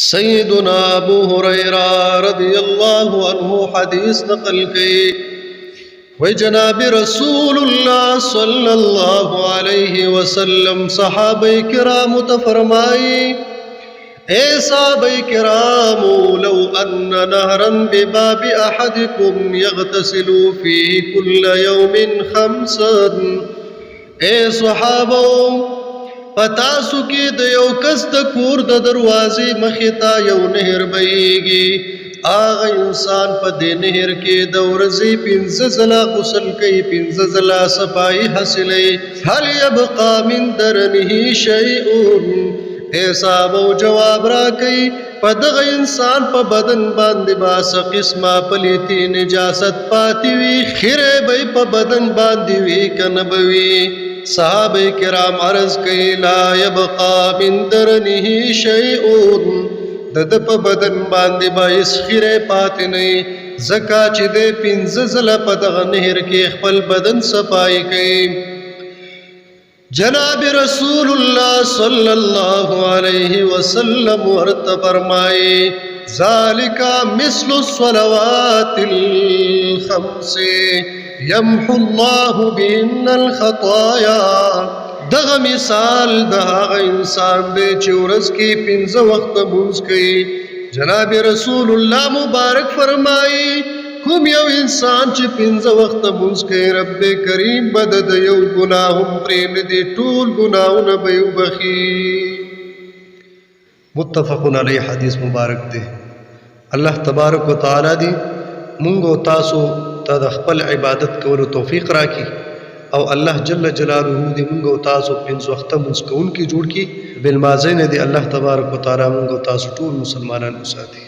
سیدنا ابو ہریرہ رضی اللہ عنہ حدیث نقل کی و جناب رسول اللہ صلی اللہ علیہ وسلم صحابہ کرام تفرمائی اے صحابہ کرام لو ان نہرا بباب احدکم یغتسل فیہ کل یوم خمسا اے صحابہ پتاسو کی د یو کس د کور د دروازې مخې ته یو نهر بهیږي هغه انسان په دې نهر کې د ورځې 15 ځله غسل کوي 15 ځله صفایي حاصلوي هل یبقى من درنه شیء اے صحابو جواب راکوي په دغه انسان په بدن باندې به څه قسمه پلیتي نجاست پاتې وي خیرې به په بدن باندې وي که نه به وي صحابہ کرام عرض کئی لا یبقى من درنه شیء د په بدن باندې باعث خیره پات نه زکا چې د 15 ځله په دغه نهر کې خپل بدن صفائی کوي جناب رسول اللہ صلی اللہ علیہ وسلم ورته فرمائے ذالک مثل الصلوات الخمس یمحو اللہ بهن الخطایا دغه مثال د هغه انسان دی چې ورځ کې 15 وخت مونځ کوي جناب رسول الله مبارک فرمایي کوم یو انسان چې 15 وخت مونځ کوي رب کریم بد د یو ګناه هم پرې نه دي ټول ګناهونه به وبخي متفق علیه حدیث مبارک دی الله تبارک وتعالی دی مونږ او تاسو ته د خپل عبادت کولو توفیق راکړي او الله جل جلاله دې موږ او تاسو 15 وخت مونځ کوونکي جوړ کړي بالمازین دې الله تبارک وتعالی موږ او تاسو ټول مسلمانان وساتي